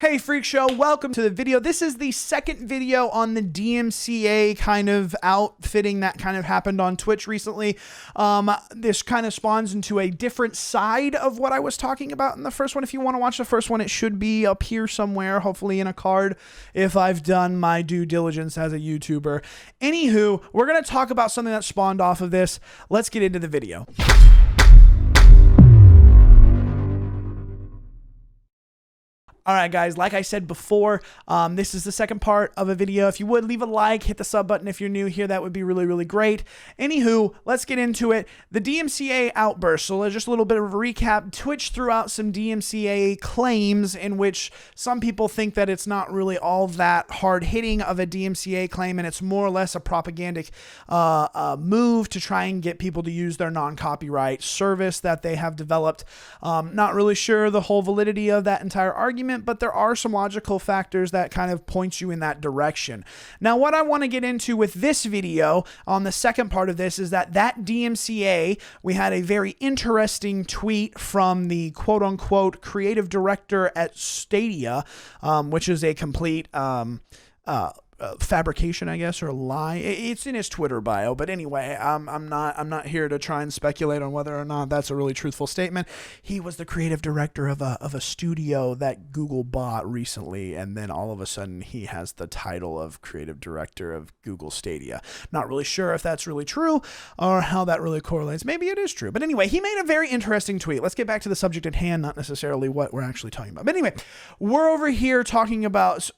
Hey Freak Show, welcome to the video. This is the second video on the DMCA kind of outfitting that kind of happened on Twitch recently. This kind of spawns into a different side of what I was talking about in the first one. If you want to watch the first one, it should be up here somewhere, hopefully in a card, if I've done my due diligence as a YouTuber. Anywho, we're going to talk about something that spawned off of this. Let's get into the video. All right, guys, like I said before, this is the second part of a video. If you would, leave a like, hit the sub button if you're new here. That would be really, really great. Anywho, let's get into it. The DMCA outburst. So just a little bit of a recap. Twitch threw out some DMCA claims in which some people think that it's not really all that hard-hitting of a DMCA claim, and it's more or less a propagandic move to try and get people to use their non-copyright service that they have developed. Not really sure the whole validity of that entire argument, but there are some logical factors that kind of point you in that direction. Now, what I want to get into with this video on the second part of this is that DMCA, we had a very interesting tweet from the quote-unquote creative director at Stadia, which is a complete fabrication, I guess, or lie. It's in his Twitter bio, but anyway, I'm not here to try and speculate on whether or not that's a really truthful statement. He was the creative director of a studio that Google bought recently, and then all of a sudden he has the title of creative director of Google Stadia. Not really sure if that's really true or how that really correlates. Maybe it is true, but anyway, he made a very interesting tweet. Let's get back to the subject at hand, not necessarily what we're actually talking about. But anyway, we're over here talking about.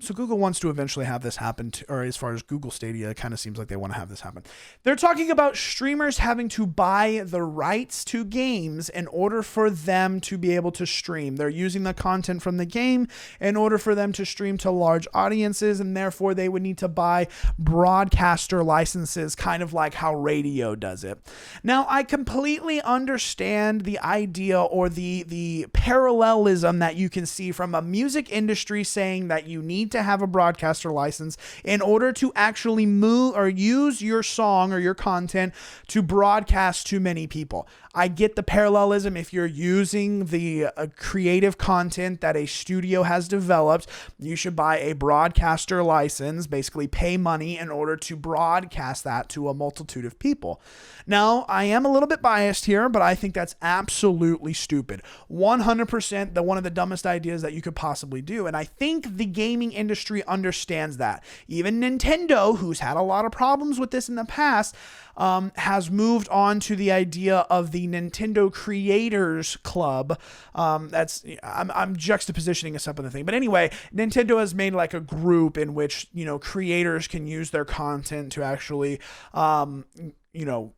So Google wants to eventually have this happen, or as far as Google Stadia, it kind of seems like they want to have this happen. They're talking about streamers having to buy the rights to games in order for them to be able to stream. They're using the content from the game in order for them to stream to large audiences, and therefore they would need to buy broadcaster licenses, kind of like how radio does it. Now, I completely understand the idea or the parallelism that you can see from a music industry saying that you need to have a broadcaster license in order to actually move or use your song or your content to broadcast to many people. I get the parallelism. If you're using the creative content that a studio has developed, you should buy a broadcaster license, basically pay money in order to broadcast that to a multitude of people. Now, I am a little bit biased here, but I think that's absolutely stupid. 100% one of the dumbest ideas that you could possibly do. And I think the gaming industry understands that. Even Nintendo, who's had a lot of problems with this in the past, has moved on to the idea of the Nintendo Creators Club. I'm juxtapositioning this up in the thing. But anyway, Nintendo has made like a group in which, creators can use their content to actually,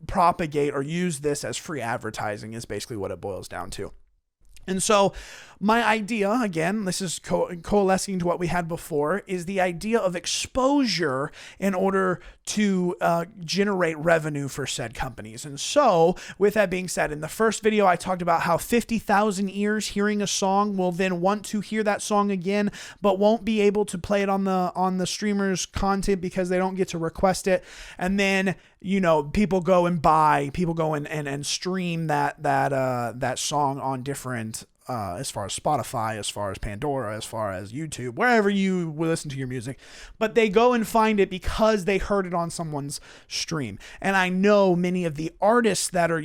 propagate or use this as free advertising is basically what it boils down to. And so my idea, again, this is coalescing to what we had before, is the idea of exposure in order to generate revenue for said companies. And so with that being said, in the first video, I talked about how 50,000 ears hearing a song will then want to hear that song again, but won't be able to play it on the streamer's content because they don't get to request it. And then, people go and stream that song on different, as far as Spotify, as far as Pandora, as far as YouTube, wherever you listen to your music, but they go and find it because they heard it on someone's stream. And I know many of the artists that are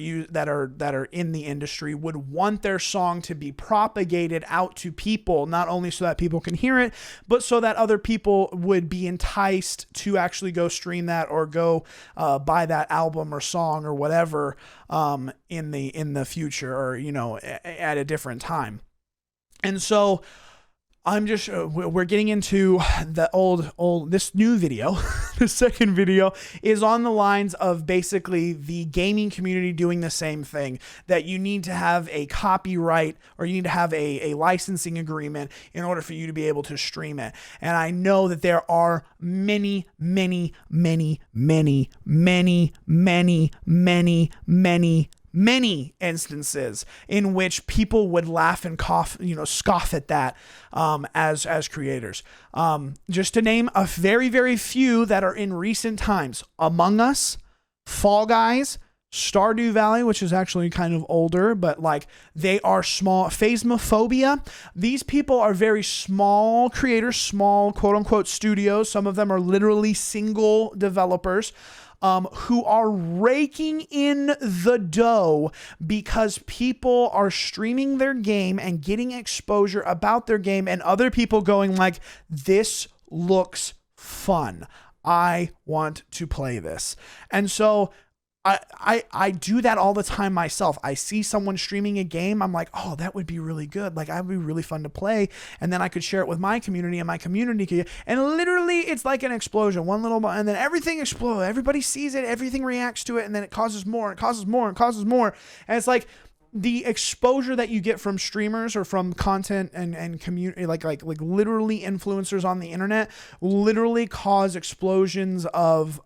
in the industry would want their song to be propagated out to people, not only so that people can hear it, but so that other people would be enticed to actually go stream that or go buy that album or song or whatever in the future, or at a different time. And so we're getting into the this new video. The second video is on the lines of basically the gaming community doing the same thing, that you need to have a copyright or you need to have a licensing agreement in order for you to be able to stream it. And I know that there are many instances in which people would laugh and scoff at that as creators. Just to name a very, very few that are in recent times: Among Us, Fall Guys, Stardew Valley, which is actually kind of older, but like they are small. Phasmophobia. These people are very small creators, small quote unquote studios. Some of them are literally single developers. Who are raking in the dough because people are streaming their game and getting exposure about their game, and other people going like, this looks fun. I want to play this. And so I do that all the time myself. I see someone streaming a game. I'm like, oh, that would be really good. Like, that would be really fun to play. And then I could share it with my community, and my community could, and literally it's like an explosion. One little, and then everything explodes. Everybody sees it. Everything reacts to it. And then it causes more, and causes more, and causes more. And it's like the exposure that you get from streamers or from content and community, like literally influencers on the internet, literally cause explosions of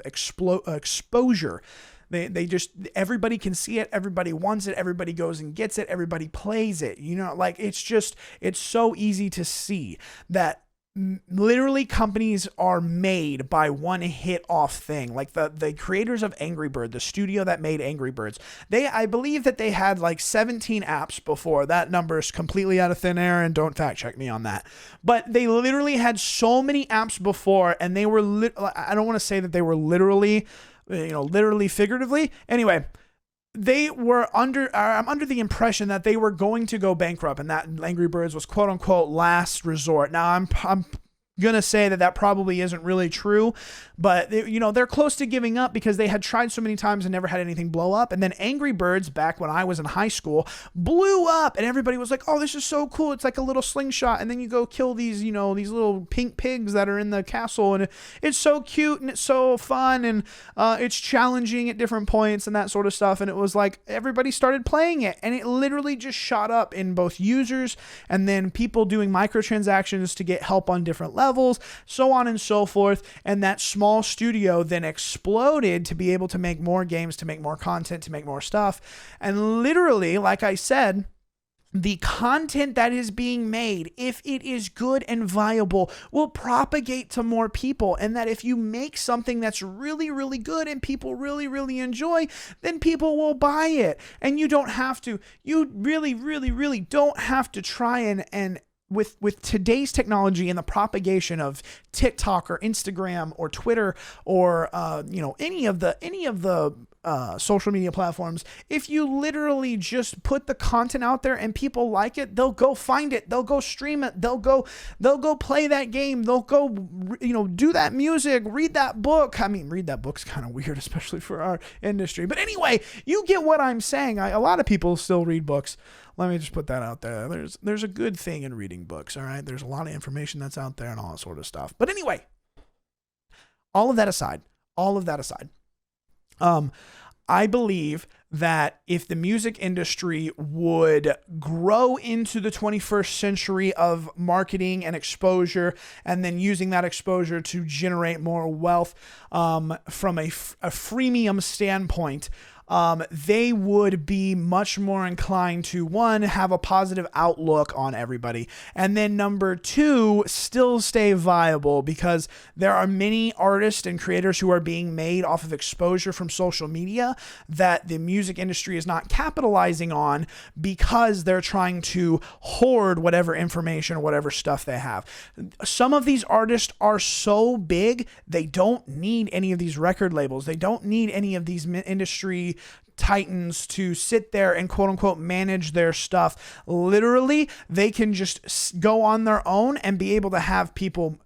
exposure. They just, everybody can see it. Everybody wants it. Everybody goes and gets it. Everybody plays it. You know, like it's so easy to see that literally companies are made by one hit off thing. Like the creators of Angry Bird, the studio that made Angry Birds, I believe that they had like 17 apps before. That number is completely out of thin air, and don't fact check me on that. But they literally had so many apps before, and they were I don't want to say that they were literally, literally figuratively. Anyway, they were I'm under the impression that they were going to go bankrupt, and that Angry Birds was quote unquote last resort. Now I'm gonna say that probably isn't really true, but they're close to giving up because they had tried so many times and never had anything blow up. And then Angry Birds, back when I was in high school, blew up, and everybody was like, oh, this is so cool. It's like a little slingshot, and then you go kill these these little pink pigs that are in the castle, and it's so cute and it's so fun, and it's challenging at different points and that sort of stuff. And it was like everybody started playing it, and it literally just shot up in both users and then people doing microtransactions to get help on different levels, so on and so forth. And that small studio then exploded to be able to make more games, to make more content, to make more stuff. And literally, like I said, the content that is being made, if it is good and viable, will propagate to more people. And that if you make something that's really, really good and people really, really enjoy, then people will buy it. And you really, really, really don't have to try and with today's technology and the propagation of TikTok or Instagram or Twitter or any of the social media platforms, if you literally just put the content out there and people like it, they'll go find it, they'll go stream it, they'll go play that game, they'll go do that music, read that book. I mean, read that book's kind of weird, especially for our industry, but anyway, you get what I'm saying. A lot of people still read books. Let me just put that out there. There's a good thing in reading books, all right? There's a lot of information that's out there and all that sort of stuff. But anyway, all of that aside, I believe that if the music industry would grow into the 21st century of marketing and exposure, and then using that exposure to generate more wealth from a freemium standpoint, they would be much more inclined to, one, have a positive outlook on everybody, and then number two, still stay viable, because there are many artists and creators who are being made off of exposure from social media that the music industry is not capitalizing on because they're trying to hoard whatever information or whatever stuff they have. Some of these artists are so big, they don't need any of these record labels. They don't need any of these industry titans to sit there and quote unquote manage their stuff. Literally, they can just go on their own and be able to have people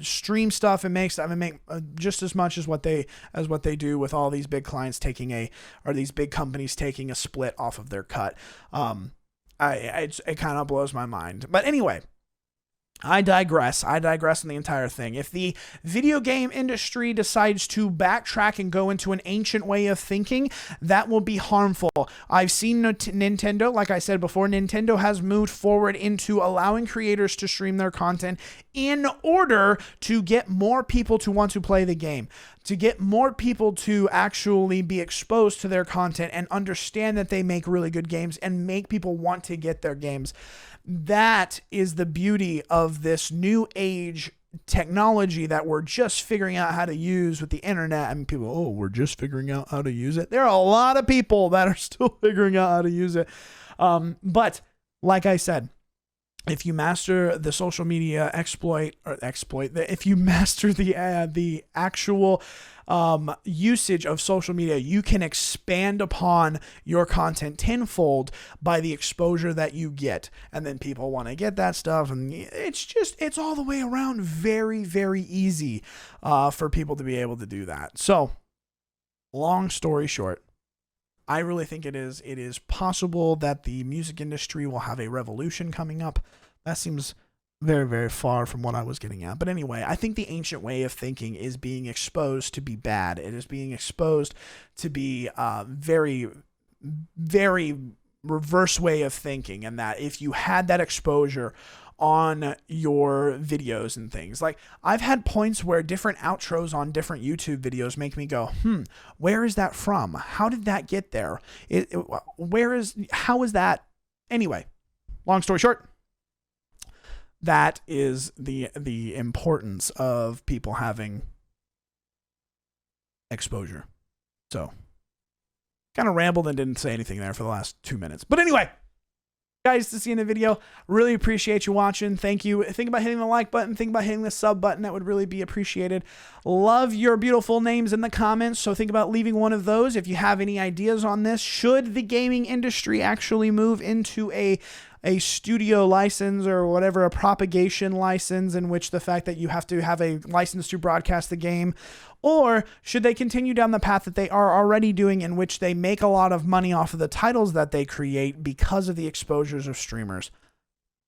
stream stuff and make stuff and make just as much as what they do with all these big clients these big companies taking a split off of their cut. It kind of blows my mind. But anyway, I digress on the entire thing. If the video game industry decides to backtrack and go into an ancient way of thinking, that will be harmful. I've seen Nintendo, like I said before, Nintendo has moved forward into allowing creators to stream their content in order to get more people to want to play the game, to get more people to actually be exposed to their content and understand that they make really good games and make people want to get their games. That is the beauty of this new age technology that we're just figuring out how to use with the internet. I mean, people, oh, we're just figuring out how to use it. There are a lot of people that are still figuring out how to use it. But like I said, if you master the social media if you master the actual usage of social media, you can expand upon your content tenfold by the exposure that you get. And then people want to get that stuff. And it's all the way around very, very easy for people to be able to do that. So long story short, I really think it is possible that the music industry will have a revolution coming up. That seems very, very far from what I was getting at. But anyway, I think the ancient way of thinking is being exposed to be bad. It is being exposed to be very, very reverse way of thinking. And that if you had that exposure on your videos and things, like I've had points where different outros on different YouTube videos make me go, where is that from? How did that get there? How is that? Anyway, long story short, that is the importance of people having exposure. So kind of rambled and didn't say anything there for the last 2 minutes. But anyway, guys, to see in the video, really appreciate you watching. Thank you. Think about hitting the like button. Think about hitting the sub button. That would really be appreciated. Love your beautiful names in the comments, so think about leaving one of those if you have any ideas on this. Should the gaming industry actually move into a studio license or whatever, a propagation license, in which the fact that you have to have a license to broadcast the game? Or should they continue down the path that they are already doing, in which they make a lot of money off of the titles that they create because of the exposures of streamers?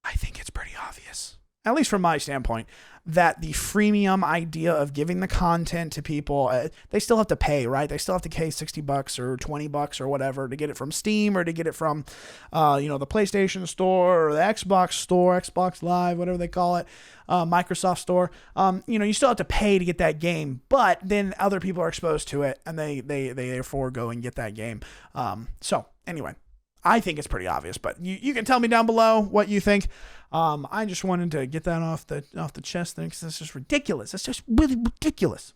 I think it's pretty obvious, at least from my standpoint, that the freemium idea of giving the content to people, they still have to pay, right? They still have to pay $60 or $20 or whatever to get it from Steam, or to get it from, the PlayStation Store or the Xbox Store, Xbox Live, whatever they call it, Microsoft Store. You still have to pay to get that game, but then other people are exposed to it, and they therefore go and get that game. So anyway, I think it's pretty obvious, but you can tell me down below what you think. I just wanted to get that off the chest there, because it's just ridiculous. It's just really ridiculous.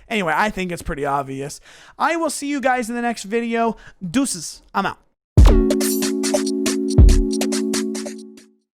Anyway, I think it's pretty obvious. I will see you guys in the next video. Deuces. I'm out.